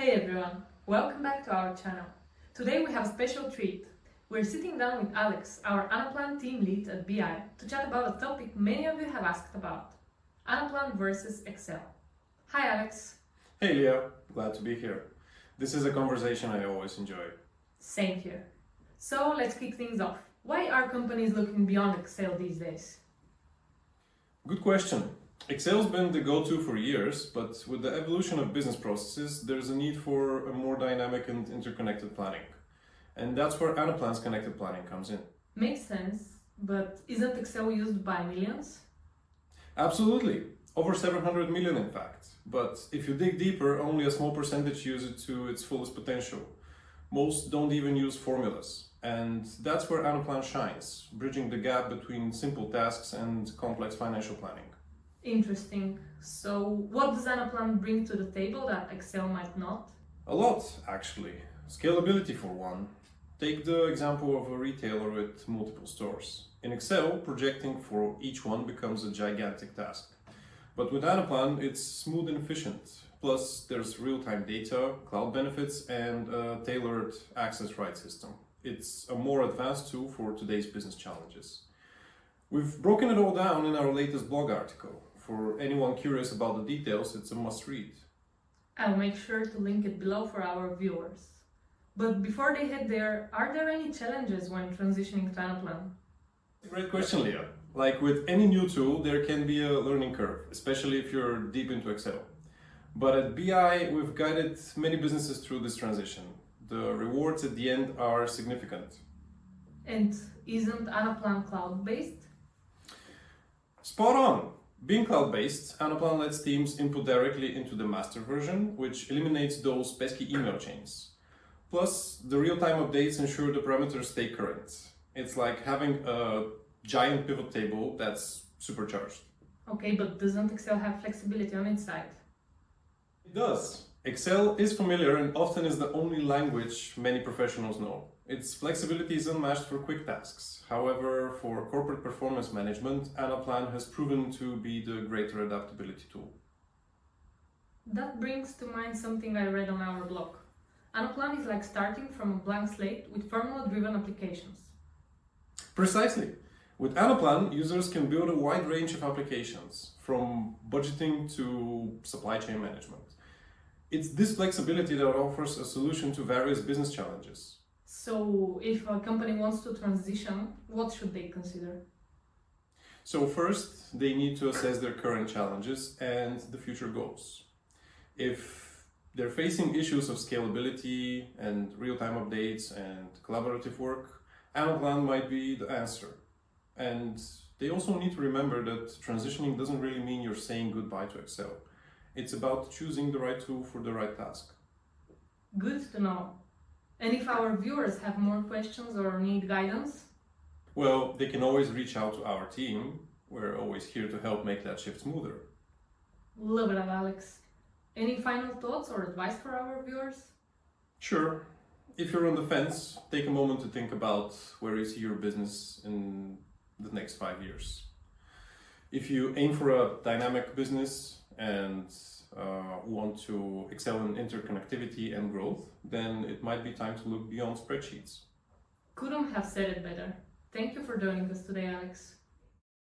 Hey everyone, welcome back to our channel. Today we have a special treat. We're sitting down with Alex, our Anaplan Team Lead at BI, to chat about a topic many of you have asked about: Anaplan versus Excel. Hi Alex. Hey Leah, glad to be here. This is a conversation I always enjoy. Same here. So let's kick things off. Why are companies looking beyond Excel these days? Good question. Excel's been the go-to for years, but with the evolution of business processes, there's a need for a more dynamic and interconnected planning. And that's where Anaplan's connected planning comes in. Makes sense, but isn't Excel used by millions? Absolutely. Over 700 million in fact. But if you dig deeper, only a small percentage use it to its fullest potential. Most don't even use formulas. And that's where Anaplan shines, bridging the gap between simple tasks and complex financial planning. Interesting. So what does Anaplan bring to the table that Excel might not? A lot, actually. Scalability for one. Take the example of a retailer with multiple stores. In Excel, projecting for each one becomes a gigantic task. But with Anaplan, it's smooth and efficient. Plus, there's real-time data, cloud benefits, and a tailored access rights system. It's a more advanced tool for today's business challenges. We've broken it all down in our latest blog article. For anyone curious about the details, it's a must-read. I'll make sure to link it below for our viewers. But before they head there, are there any challenges when transitioning to Anaplan? Great question, Leah. Like with any new tool, there can be a learning curve, especially if you're deep into Excel. But at BI, we've guided many businesses through this transition. The rewards at the end are significant. And isn't Anaplan cloud-based? Spot on! Being cloud-based, Anaplan lets teams input directly into the master version, which eliminates those pesky email chains. Plus, the real-time updates ensure the parameters stay current. It's like having a giant pivot table that's supercharged. Okay, but doesn't Excel have flexibility on its side? It does. Excel is familiar and often is the only language many professionals know. Its flexibility is unmatched for quick tasks. However, for corporate performance management, Anaplan has proven to be the greater adaptability tool. That brings to mind something I read on our blog. Anaplan is like starting from a blank slate with formula-driven applications. Precisely. With Anaplan, users can build a wide range of applications, from budgeting to supply chain management. It's this flexibility that offers a solution to various business challenges. So, if a company wants to transition, what should they consider? So first, they need to assess their current challenges and the future goals. If they're facing issues of scalability and real-time updates and collaborative work, Anaplan might be the answer. And they also need to remember that transitioning doesn't really mean you're saying goodbye to Excel. It's about choosing the right tool for the right task. Good to know. And if our viewers have more questions or need guidance? Well, they can always reach out to our team. We're always here to help make that shift smoother. Love that, Alex. Any final thoughts or advice for our viewers? Sure. If you're on the fence, take a moment to think about where you see your business in the next 5 years. If you aim for a dynamic business and want to excel in interconnectivity and growth, then it might be time to look beyond spreadsheets. Couldn't have said it better. Thank you for joining us today, Alex.